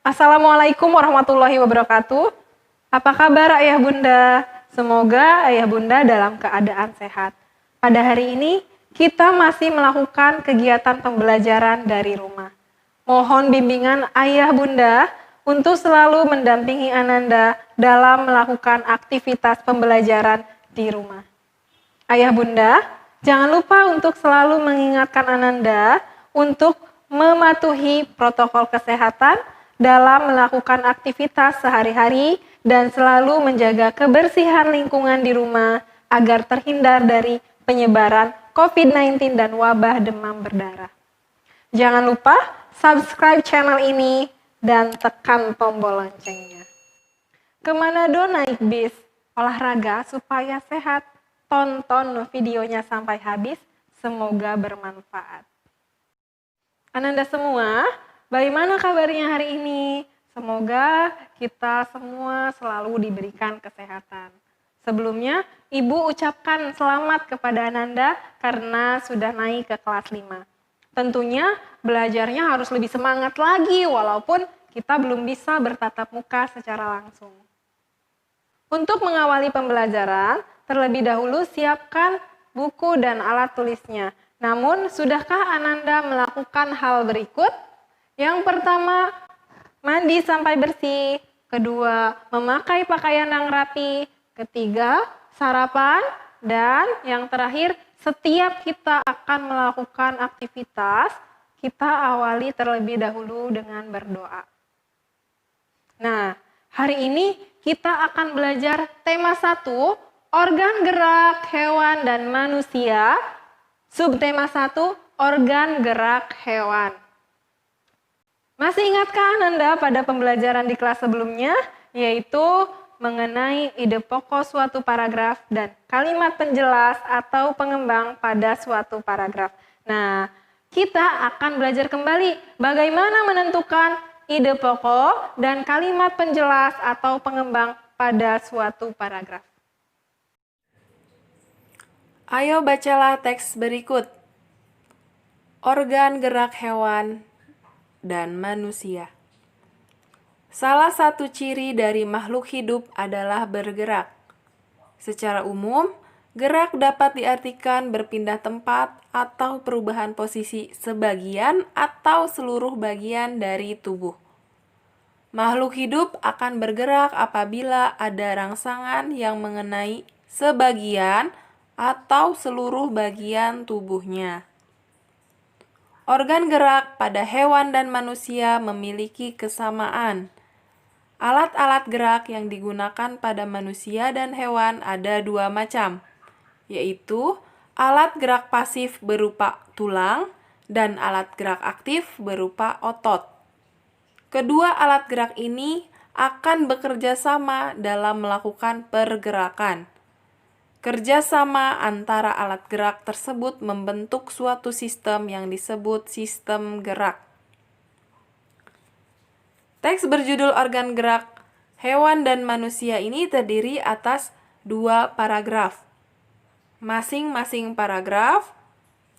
Assalamualaikum warahmatullahi wabarakatuh. Apa kabar Ayah Bunda? Semoga Ayah Bunda dalam keadaan sehat. Pada hari ini, kita masih melakukan kegiatan pembelajaran dari rumah. Mohon bimbingan Ayah Bunda untuk selalu mendampingi Ananda dalam melakukan aktivitas pembelajaran di rumah. Ayah Bunda, jangan lupa untuk selalu mengingatkan Ananda untuk mematuhi protokol kesehatan dalam melakukan aktivitas sehari-hari dan selalu menjaga kebersihan lingkungan di rumah agar terhindar dari penyebaran COVID-19 dan wabah demam berdarah. Jangan lupa subscribe channel ini dan tekan tombol loncengnya. Kemana naik bis? Olahraga supaya sehat. Tonton videonya sampai habis, semoga bermanfaat. Ananda semua, bagaimana kabarnya hari ini? Semoga kita semua selalu diberikan kesehatan. Sebelumnya, Ibu ucapkan selamat kepada Ananda karena sudah naik ke kelas 5. Tentunya belajarnya harus lebih semangat lagi walaupun kita belum bisa bertatap muka secara langsung. Untuk mengawali pembelajaran, terlebih dahulu siapkan buku dan alat tulisnya. Namun, sudahkah Ananda melakukan hal berikut? Yang pertama, mandi sampai bersih. Kedua, memakai pakaian yang rapi. Ketiga, sarapan. Dan yang terakhir, setiap kita akan melakukan aktivitas, kita awali terlebih dahulu dengan berdoa. Nah, hari ini kita akan belajar tema 1, organ gerak hewan dan manusia. Subtema 1, organ gerak hewan. Masih ingatkah Anda pada pembelajaran di kelas sebelumnya? Yaitu mengenai ide pokok suatu paragraf dan kalimat penjelas atau pengembang pada suatu paragraf. Nah, kita akan belajar kembali bagaimana menentukan ide pokok dan kalimat penjelas atau pengembang pada suatu paragraf. Ayo bacalah teks berikut. Organ gerak hewan dan manusia. Salah satu ciri dari makhluk hidup adalah bergerak. Secara umum, gerak dapat diartikan berpindah tempat atau perubahan posisi sebagian atau seluruh bagian dari tubuh. Makhluk hidup akan bergerak apabila ada rangsangan yang mengenai sebagian atau seluruh bagian tubuhnya. Organ gerak pada hewan dan manusia memiliki kesamaan. Alat-alat gerak yang digunakan pada manusia dan hewan ada 2 macam, yaitu alat gerak pasif berupa tulang dan alat gerak aktif berupa otot. Kedua alat gerak ini akan bekerja sama dalam melakukan pergerakan. Kerjasama antara alat gerak tersebut membentuk suatu sistem yang disebut sistem gerak. Teks berjudul organ gerak hewan dan manusia ini terdiri atas 2 paragraf. Masing-masing paragraf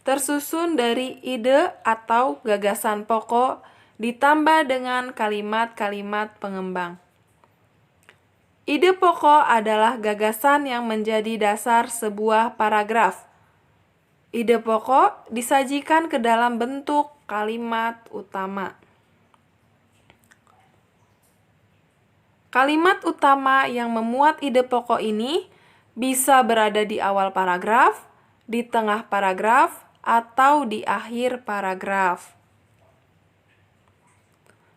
tersusun dari ide atau gagasan pokok ditambah dengan kalimat-kalimat pengembang. Ide pokok adalah gagasan yang menjadi dasar sebuah paragraf. Ide pokok disajikan ke dalam bentuk kalimat utama. Kalimat utama yang memuat ide pokok ini bisa berada di awal paragraf, di tengah paragraf, atau di akhir paragraf.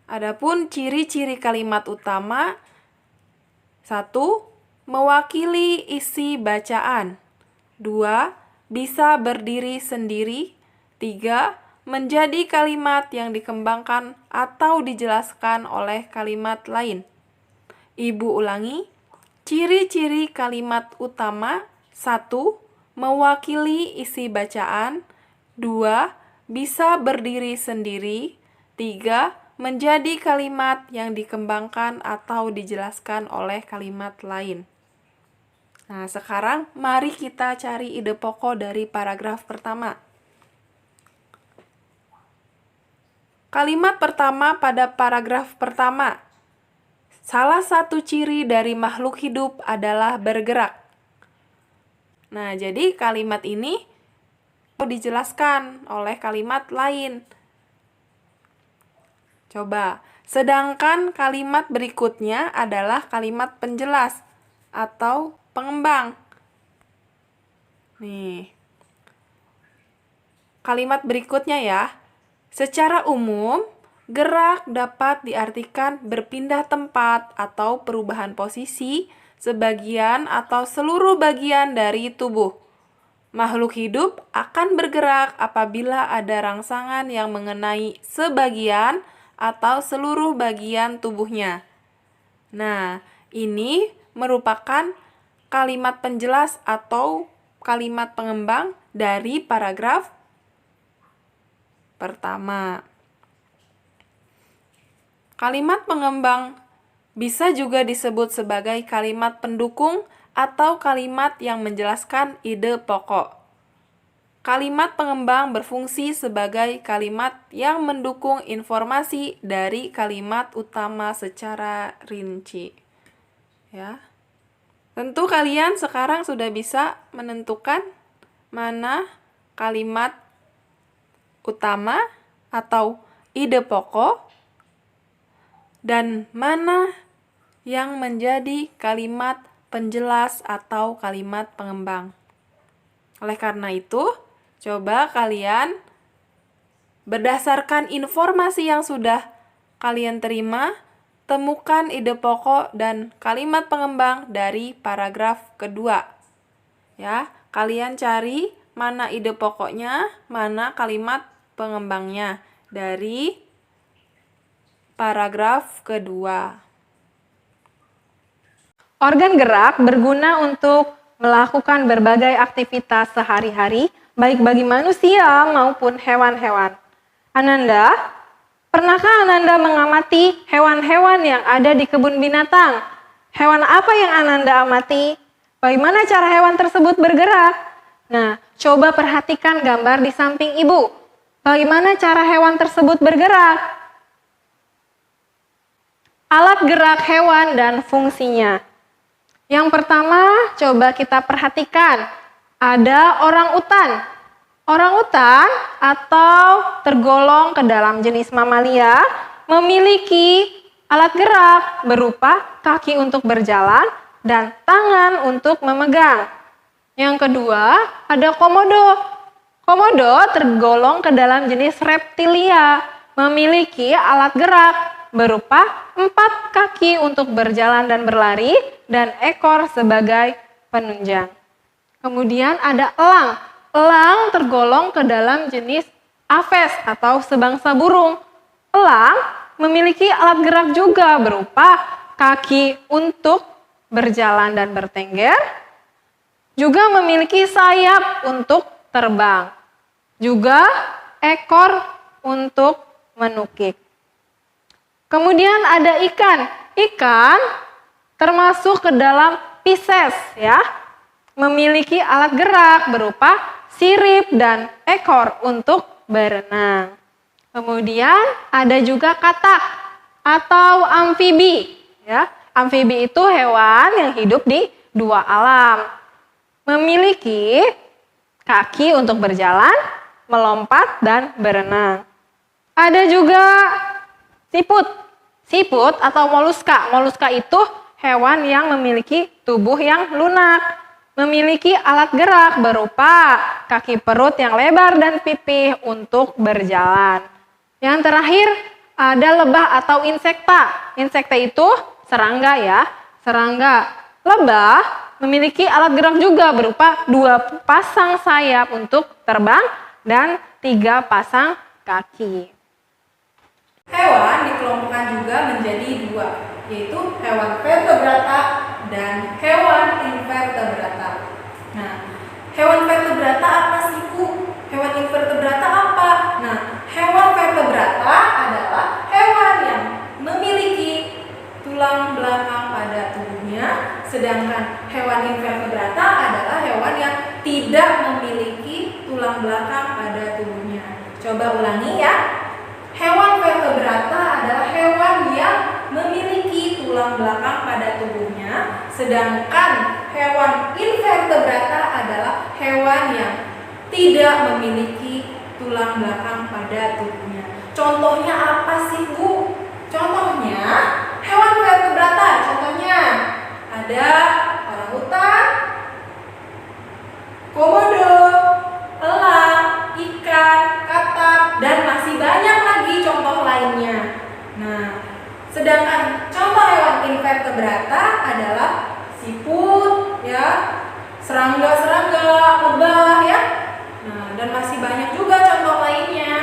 Adapun ciri-ciri kalimat utama: 1. Mewakili isi bacaan. 2. Bisa berdiri sendiri. 3. Menjadi kalimat yang dikembangkan atau dijelaskan oleh kalimat lain. Ibu ulangi. Ciri-ciri kalimat utama: 1. Mewakili isi bacaan. 2. Bisa berdiri sendiri. 3. Menjadi kalimat yang dikembangkan atau dijelaskan oleh kalimat lain. Nah, sekarang mari kita cari ide pokok dari paragraf pertama. Kalimat pertama pada paragraf pertama. Salah satu ciri dari makhluk hidup adalah bergerak. Nah, jadi kalimat ini dijelaskan oleh kalimat lain. Coba, sedangkan kalimat berikutnya adalah kalimat penjelas atau pengembang. Nih, kalimat berikutnya ya. Secara umum, gerak dapat diartikan berpindah tempat atau perubahan posisi sebagian atau seluruh bagian dari tubuh. Makhluk hidup akan bergerak apabila ada rangsangan yang mengenai sebagian atau seluruh bagian tubuhnya. Nah, ini merupakan kalimat penjelas atau kalimat pengembang dari paragraf pertama. Kalimat pengembang bisa juga disebut sebagai kalimat pendukung atau kalimat yang menjelaskan ide pokok. Kalimat pengembang berfungsi sebagai kalimat yang mendukung informasi dari kalimat utama secara rinci. Ya. Tentu kalian sekarang sudah bisa menentukan mana kalimat utama atau ide pokok dan mana yang menjadi kalimat penjelas atau kalimat pengembang. Oleh karena itu, coba kalian berdasarkan informasi yang sudah kalian terima, temukan ide pokok dan kalimat pengembang dari paragraf kedua. Ya, kalian cari mana ide pokoknya, mana kalimat pengembangnya dari paragraf kedua. Organ gerak berguna untuk melakukan berbagai aktivitas sehari-hari, baik bagi manusia maupun hewan-hewan. Ananda, pernahkah Ananda mengamati hewan-hewan yang ada di kebun binatang? Hewan apa yang Ananda amati? Bagaimana cara hewan tersebut bergerak? Nah, coba perhatikan gambar di samping ibu. Bagaimana cara hewan tersebut bergerak? Alat gerak hewan dan fungsinya. Yang pertama, coba kita perhatikan. Ada orangutan. Orangutan atau tergolong ke dalam jenis mamalia memiliki alat gerak berupa kaki untuk berjalan dan tangan untuk memegang. Yang kedua, ada komodo. Komodo tergolong ke dalam jenis reptilia, memiliki alat gerak berupa 4 kaki untuk berjalan dan berlari dan ekor sebagai penunjang. Kemudian ada elang. Elang tergolong ke dalam jenis aves atau sebangsa burung. Elang memiliki alat gerak juga berupa kaki untuk berjalan dan bertengger, juga memiliki sayap untuk terbang, juga ekor untuk menukik. Kemudian ada ikan. Ikan termasuk ke dalam Pisces ya. Memiliki alat gerak berupa sirip dan ekor untuk berenang. Kemudian ada juga katak atau amfibi ya. Amfibi itu hewan yang hidup di 2 alam. Memiliki kaki untuk berjalan, melompat, dan berenang. Ada juga siput. Siput atau moluska. Moluska itu hewan yang memiliki tubuh yang lunak. Memiliki alat gerak berupa kaki perut yang lebar dan pipih untuk berjalan. Yang terakhir ada lebah atau insekta. Insekta itu serangga ya. Serangga. Lebah memiliki alat gerak juga berupa 2 pasang sayap untuk terbang dan 3 pasang kaki. Hewan dikelompokkan juga menjadi 2, yaitu hewan vertebrata dan hewan invertebrata. Nah, hewan vertebrata apa sih, Bu? Hewan invertebrata apa? Nah, hewan vertebrata adalah hewan yang memiliki tulang belakang pada tubuhnya, sedangkan hewan invertebrata adalah hewan yang tidak memiliki tulang belakang pada tubuhnya. Coba ulangi ya. Hewan invertebrata adalah hewan yang memiliki tulang belakang pada tubuhnya, sedangkan hewan invertebrata adalah hewan yang tidak memiliki tulang belakang pada tubuhnya. Contohnya apa sih, Bu? Contohnya hewan vertebrata. Contohnya ada orangutan, komodo, elang, ikan, katak, dan masih banyak lagi contoh lainnya. Nah, sedangkan contoh hewan invertebrata adalah siput, ya, serangga-serangga, lebah, ya. Nah, dan masih banyak juga contoh lainnya.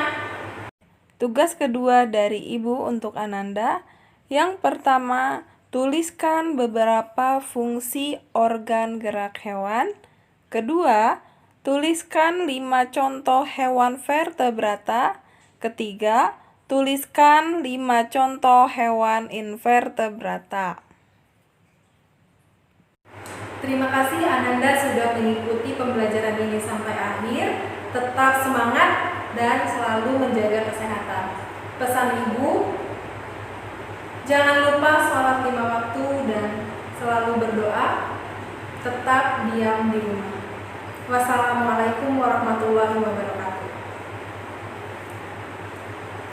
Tugas kedua dari Ibu untuk Ananda, yang pertama, tuliskan beberapa fungsi organ gerak hewan. Kedua, tuliskan 5 contoh hewan vertebrata. Ketiga, tuliskan 5 contoh hewan invertebrata. Terima kasih Ananda sudah mengikuti pembelajaran ini sampai akhir. Tetap semangat dan selalu menjaga kesehatan. Pesan Ibu, jangan lupa sholat 5 waktu dan selalu berdoa. Tetap diam di rumah. Wassalamualaikum warahmatullahi wabarakatuh.